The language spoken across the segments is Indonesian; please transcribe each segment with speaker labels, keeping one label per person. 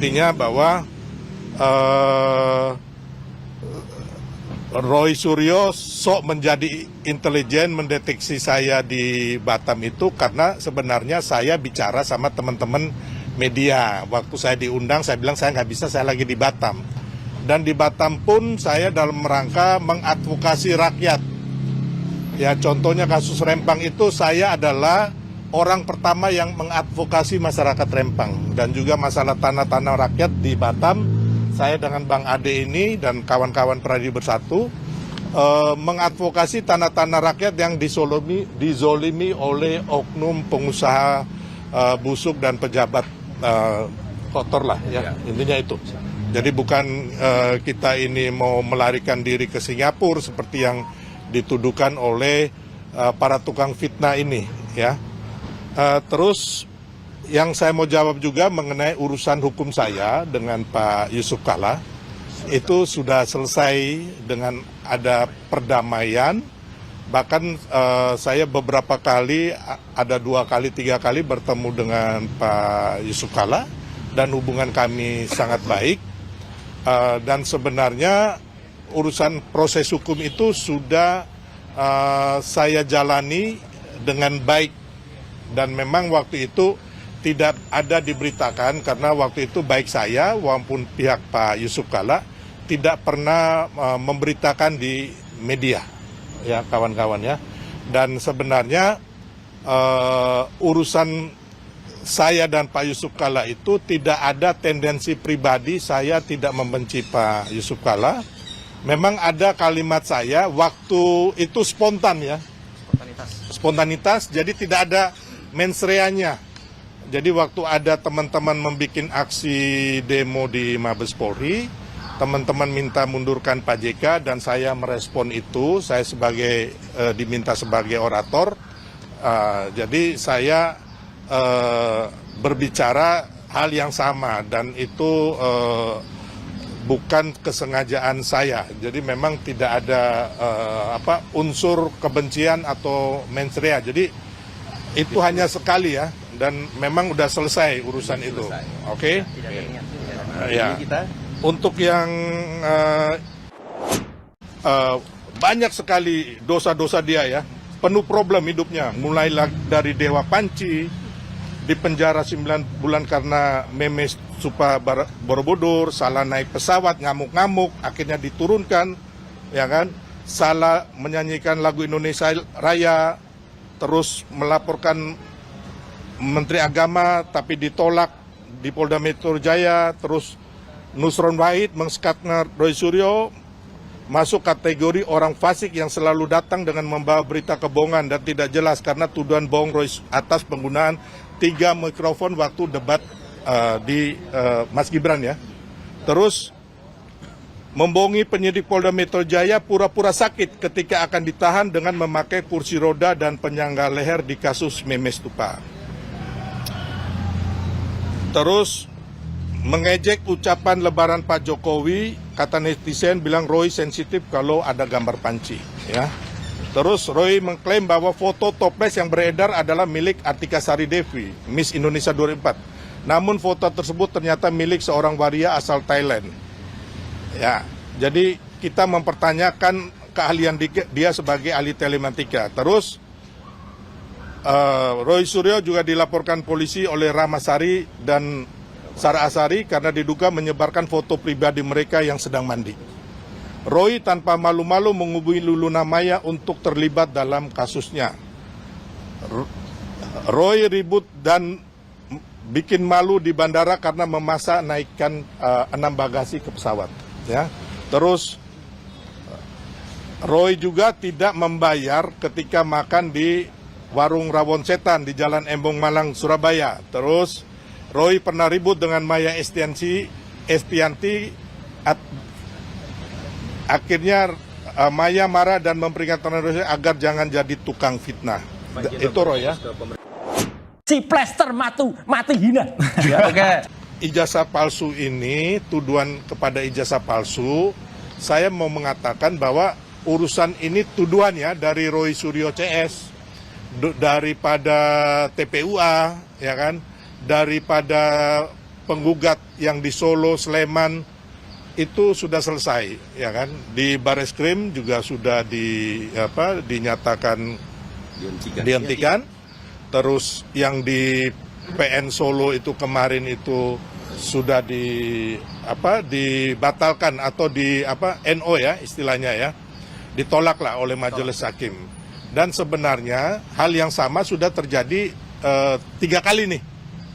Speaker 1: Artinya bahwa Roy Suryo sok menjadi intelijen mendeteksi saya di Batam itu karena sebenarnya saya bicara sama teman-teman media. Waktu saya diundang saya bilang saya nggak bisa, saya lagi di Batam. Dan di Batam pun saya dalam rangka mengadvokasi rakyat. Ya contohnya kasus Rempang itu saya adalah orang pertama yang mengadvokasi masyarakat Rempang. Dan juga masalah tanah-tanah rakyat di Batam, saya dengan Bang Ade ini dan kawan-kawan Pradi Bersatu mengadvokasi tanah-tanah rakyat yang dizolimi oleh oknum pengusaha busuk dan pejabat kotor lah ya, intinya itu. Jadi bukan kita ini mau melarikan diri ke Singapura seperti yang dituduhkan oleh para tukang fitnah ini ya. Terus yang saya mau jawab juga mengenai urusan hukum saya dengan Pak Yusuf Kalla, itu sudah selesai dengan ada perdamaian. Bahkan saya beberapa kali, ada 2 kali, 3 kali bertemu dengan Pak Yusuf Kalla dan hubungan kami sangat baik. Dan sebenarnya urusan proses hukum itu sudah saya jalani dengan baik. Dan memang waktu itu tidak ada diberitakan karena waktu itu baik saya maupun pihak Pak Yusuf Kalla tidak pernah memberitakan di media ya kawan-kawan ya. Dan sebenarnya urusan saya dan Pak Yusuf Kalla itu tidak ada tendensi pribadi, saya tidak membenci Pak Yusuf Kalla. Memang ada kalimat saya waktu itu spontan ya. Spontanitas, jadi tidak ada mensreanya. Jadi waktu ada teman-teman membuat aksi demo di Mabes Polri, teman-teman minta mundurkan Pak JK dan saya merespon itu. Saya sebagai diminta sebagai orator, jadi saya berbicara hal yang sama dan itu bukan kesengajaan saya. Jadi memang tidak ada unsur kebencian atau mensrea. Jadi itu hanya sekali ya, dan memang udah selesai urusan itu. Oke? Ya. Untuk yang banyak sekali dosa-dosa dia ya, penuh problem hidupnya. Mulai dari Dewa Panci, di penjara 9 bulan karena memes Supa Borobudur, salah naik pesawat, ngamuk-ngamuk, akhirnya diturunkan, ya kan? Salah menyanyikan lagu Indonesia Raya, terus melaporkan Menteri Agama tapi ditolak di Polda Metro Jaya. Terus Nusron Wahid mengsekatkan Roy Suryo masuk kategori orang fasik yang selalu datang dengan membawa berita kebohongan dan tidak jelas karena tuduhan bohong Roy atas penggunaan 3 mikrofon waktu debat di Mas Gibran ya. Terus membohongi penyidik Polda Metro Jaya pura-pura sakit ketika akan ditahan dengan memakai kursi roda dan penyangga leher di kasus Memes Tupa. Terus mengejek ucapan lebaran Pak Jokowi, kata netizen bilang Roy sensitif kalau ada gambar panci. Ya. Terus Roy mengklaim bahwa foto toples yang beredar adalah milik Artika Sari Devi, Miss Indonesia 2004. Namun foto tersebut ternyata milik seorang waria asal Thailand. Ya, jadi kita mempertanyakan keahlian dia sebagai ahli telematika. Terus Roy Suryo juga dilaporkan polisi oleh Ramasari dan Sarah Asari karena diduga menyebarkan foto pribadi mereka yang sedang mandi. Roy tanpa malu-malu menghubungi Luluna Maya untuk terlibat dalam kasusnya. Roy ribut dan bikin malu di bandara karena memaksa naikkan 6 bagasi ke pesawat. Ya. Terus Roy juga tidak membayar ketika makan di warung Rawon Setan di Jalan Embong Malang, Surabaya. Terus Roy pernah ribut dengan Maya Estianti. Akhirnya Maya marah dan memperingatkan Roy agar jangan jadi tukang fitnah. Itu Roy ya.
Speaker 2: Si plester mati hina. Ya, oke.
Speaker 1: Ijazah palsu ini, tuduhan kepada ijazah palsu, saya mau mengatakan bahwa urusan ini tuduhan ya dari Roy Suryo CS, daripada TPUA, ya kan, daripada penggugat yang di Solo, Sleman itu sudah selesai, ya kan? Di Bareskrim juga sudah dinyatakan dihentikan. Terus yang di PN Solo itu kemarin itu sudah dibatalkan atau NO ya istilahnya ya, ditolak lah oleh majelis hakim. Dan sebenarnya hal yang sama sudah terjadi 3 kali nih,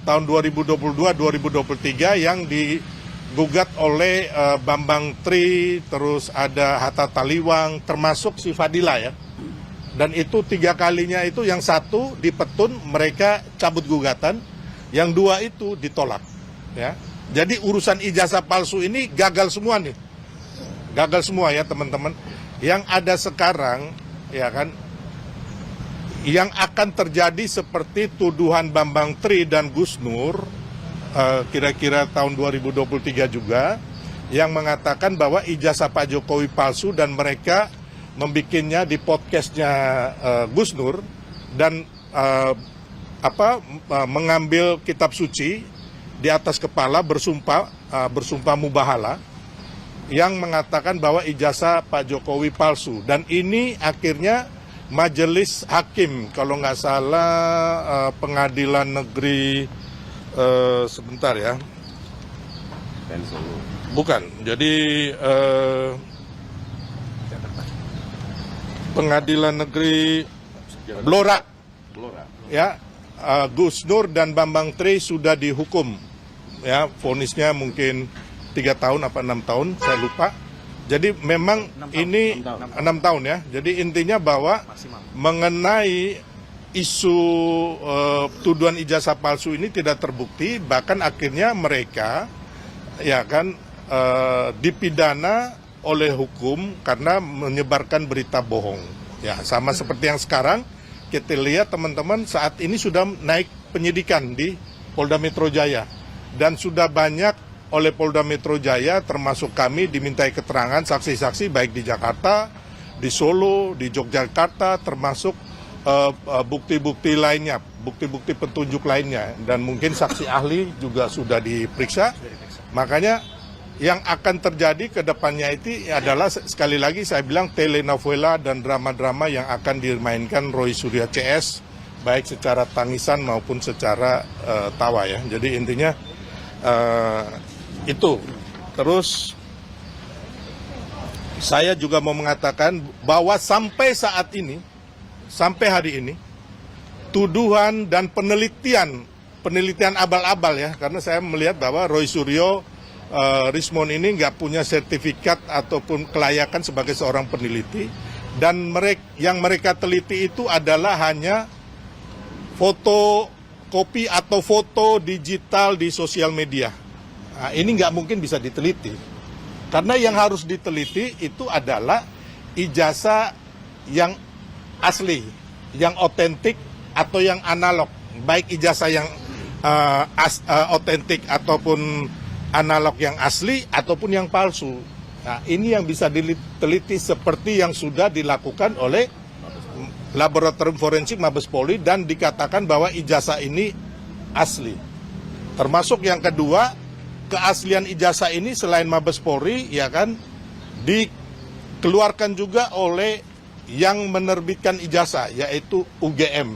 Speaker 1: tahun 2022-2023 yang digugat oleh Bambang Tri, terus ada Hatta Taliwang, termasuk si Fadila ya. Dan itu 3 kalinya itu yang satu di Petun mereka cabut gugatan, yang 2 itu ditolak. Ya, jadi urusan ijazah palsu ini gagal semua nih, gagal semua ya teman-teman. Yang ada sekarang ya kan, yang akan terjadi seperti tuduhan Bambang Tri dan Gus Nur kira-kira tahun 2023 juga, yang mengatakan bahwa ijazah Pak Jokowi palsu dan mereka membikinnya di podcastnya Gus Nur dan mengambil kitab suci di atas kepala bersumpah mubahala yang mengatakan bahwa ijazah Pak Jokowi palsu. Dan ini akhirnya majelis hakim, kalau nggak salah pengadilan negeri sebentar ya, bukan, jadi pengadilan negeri Blora ya, Gus Nur dan Bambang Tri sudah dihukum ya, vonisnya mungkin 3 tahun apa 6 tahun saya lupa. Jadi memang 6 tahun ya. Jadi intinya bahwa mengenai isu tuduhan ijazah palsu ini tidak terbukti, bahkan akhirnya mereka ya kan dipidana oleh hukum karena menyebarkan berita bohong. Ya, sama seperti yang sekarang kita lihat teman-teman, saat ini sudah naik penyidikan di Polda Metro Jaya dan sudah banyak oleh Polda Metro Jaya termasuk kami dimintai keterangan saksi-saksi baik di Jakarta, di Solo, di Yogyakarta, termasuk bukti-bukti lainnya, bukti-bukti petunjuk lainnya, dan mungkin saksi ahli juga sudah diperiksa. Makanya yang akan terjadi ke depannya itu adalah sekali lagi saya bilang telenovela dan drama-drama yang akan dimainkan Roy Suryo CS, baik secara tangisan maupun secara tawa ya. Jadi intinya itu. Terus saya juga mau mengatakan bahwa sampai saat ini, sampai hari ini, tuduhan dan penelitian abal-abal ya, karena saya melihat bahwa Roy Suryo Rismon ini nggak punya sertifikat ataupun kelayakan sebagai seorang peneliti, dan yang mereka teliti itu adalah hanya fotokopi atau foto digital di sosial media. Nah, ini nggak mungkin bisa diteliti, karena yang harus diteliti itu adalah ijazah yang asli, yang otentik atau yang analog, baik ijazah yang otentik ataupun analog yang asli ataupun yang palsu. Nah, ini yang bisa diteliti seperti yang sudah dilakukan oleh Laboratorium Forensik Mabes Polri dan dikatakan bahwa ijazah ini asli. Termasuk yang kedua, keaslian ijazah ini selain Mabes Polri ya kan dikeluarkan juga oleh yang menerbitkan ijazah, yaitu UGM,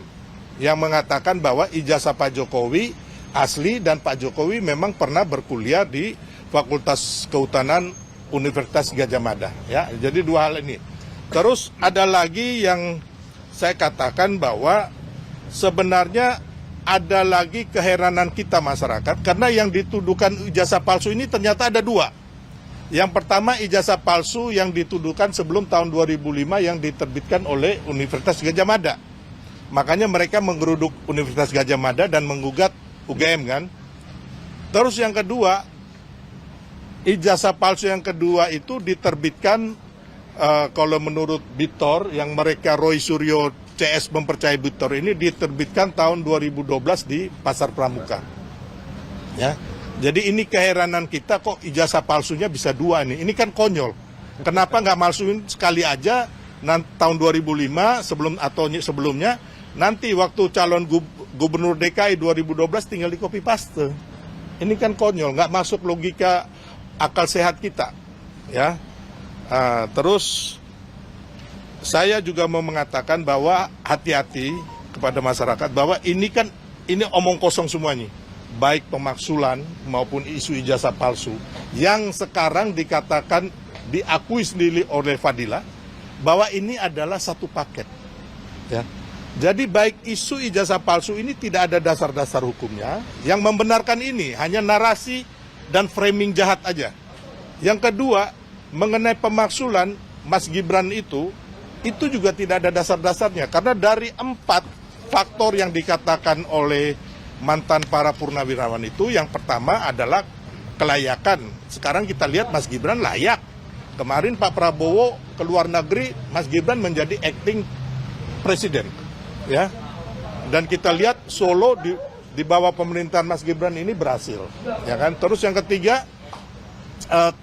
Speaker 1: yang mengatakan bahwa ijazah Pak Jokowi asli dan Pak Jokowi memang pernah berkuliah di Fakultas Kehutanan Universitas Gadjah Mada ya. Jadi 2 hal ini. Terus ada lagi yang saya katakan bahwa sebenarnya ada lagi keheranan kita masyarakat, karena yang dituduhkan ijazah palsu ini ternyata ada 2. Yang pertama, ijazah palsu yang dituduhkan sebelum tahun 2005 yang diterbitkan oleh Universitas Gadjah Mada. Makanya mereka menggeruduk Universitas Gadjah Mada dan menggugat UGM kan. Terus yang kedua, ijazah palsu yang kedua itu diterbitkan kalau menurut Bitor, yang mereka Roy Suryo CS mempercayai Bitor ini, diterbitkan tahun 2012 di Pasar Pramuka. Ya. Jadi ini keheranan kita, kok ijazah palsunya bisa 2 nih. Ini kan konyol. Kenapa nggak malsuin sekali aja tahun 2005 sebelumnya, nanti waktu calon gubernur DKI 2012 tinggal di copy paste. Ini kan konyol, nggak masuk logika akal sehat kita, ya. Terus saya juga mau mengatakan bahwa hati-hati kepada masyarakat bahwa ini omong kosong semuanya, baik pemaksulan maupun isu ijazah palsu yang sekarang dikatakan diakui sendiri oleh Fadila bahwa ini adalah satu paket, ya. Jadi baik isu ijazah palsu ini tidak ada dasar-dasar hukumnya, yang membenarkan ini hanya narasi dan framing jahat aja. Yang kedua, mengenai pemaksulan Mas Gibran itu juga tidak ada dasar-dasarnya, karena dari 4 faktor yang dikatakan oleh mantan para purnawirawan itu, yang pertama adalah kelayakan. Sekarang kita lihat Mas Gibran layak. Kemarin Pak Prabowo ke luar negeri, Mas Gibran menjadi acting presiden, ya. Dan kita lihat Solo di bawah pemerintahan Mas Gibran ini berhasil, ya kan. Terus yang ketiga,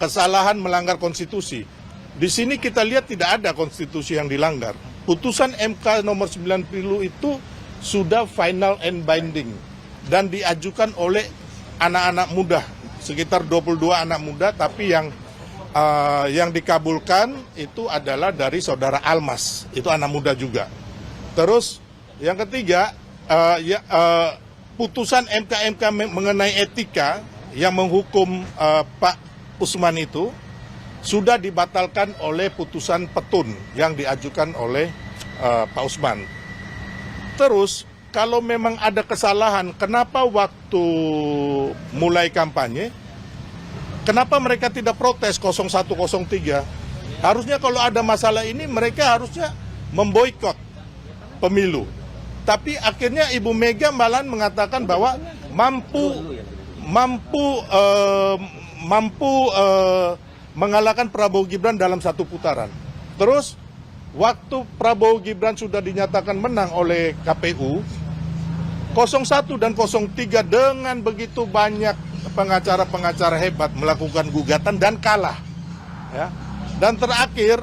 Speaker 1: kesalahan melanggar konstitusi. Di sini kita lihat tidak ada konstitusi yang dilanggar. Putusan MK nomor 90 itu sudah final and binding dan diajukan oleh anak-anak muda, sekitar 22 anak muda, tapi yang dikabulkan itu adalah dari saudara Almas, itu anak muda juga. Terus yang ketiga, putusan MK mengenai etika yang menghukum Pak Usman itu sudah dibatalkan oleh putusan petun yang diajukan oleh Pak Usman. Terus kalau memang ada kesalahan, kenapa waktu mulai kampanye, kenapa mereka tidak protes 0103? Harusnya kalau ada masalah ini mereka harusnya memboikot pemilu. Tapi akhirnya Ibu Mega malah mengatakan bahwa mampu mengalahkan Prabowo Gibran dalam satu putaran. Terus waktu Prabowo Gibran sudah dinyatakan menang oleh KPU, 01 dan 03 dengan begitu banyak pengacara-pengacara hebat melakukan gugatan dan kalah, ya. Dan terakhir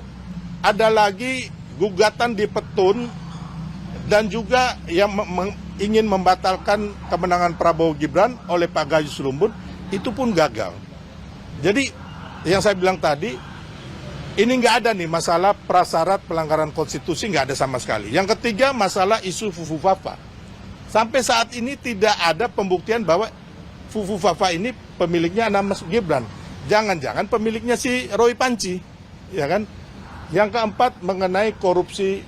Speaker 1: ada lagi gugatan di petun dan juga yang ingin membatalkan kemenangan Prabowo Gibran oleh Pak Gayus Lumbun, itu pun gagal. Jadi yang saya bilang tadi, ini nggak ada nih masalah prasyarat pelanggaran konstitusi, nggak ada sama sekali. Yang ketiga, masalah isu Fufu Fafa. Sampai saat ini tidak ada pembuktian bahwa Fufu Fafa ini pemiliknya anak Mas Gibran. Jangan-jangan pemiliknya si Roy Panci, ya kan? Yang keempat, mengenai korupsi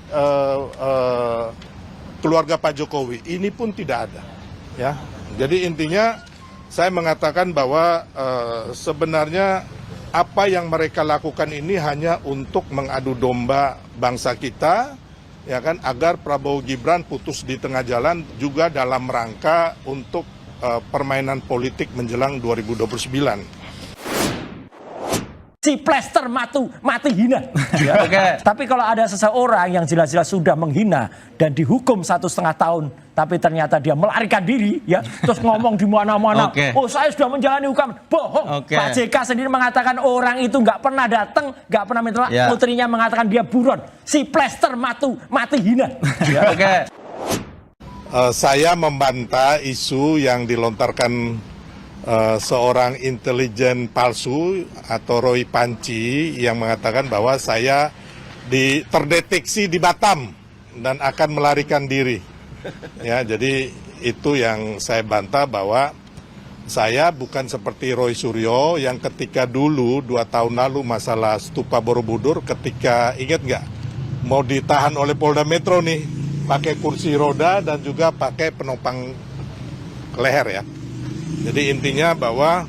Speaker 1: keluarga Pak Jokowi, ini pun tidak ada, ya. Jadi intinya saya mengatakan bahwa sebenarnya apa yang mereka lakukan ini hanya untuk mengadu domba bangsa kita, ya kan, agar Prabowo Gibran putus di tengah jalan, juga dalam rangka untuk permainan politik menjelang 2029.
Speaker 2: Si plester mati hina. Ya.
Speaker 3: Oke.
Speaker 2: Tapi kalau ada seseorang yang jelas-jelas sudah menghina dan dihukum 1,5 tahun, tapi ternyata dia melarikan diri, ya, terus ngomong di mana-mana, oh saya sudah menjalani hukuman, bohong. Pak JK sendiri mengatakan orang itu nggak pernah datang, nggak pernah minta, putrinya mengatakan dia buron. Si plester mati hina. Ya.
Speaker 3: Oke.
Speaker 1: Saya membantah isu yang dilontarkan seorang intelijen palsu atau Roy Panci yang mengatakan bahwa saya terdeteksi di Batam dan akan melarikan diri. Ya, jadi itu yang saya bantah, bahwa saya bukan seperti Roy Suryo yang ketika dulu 2 tahun lalu masalah Stupa Borobudur, ketika ingat nggak mau ditahan oleh Polda Metro nih, pakai kursi roda dan juga pakai penopang leher, ya. Jadi intinya bahwa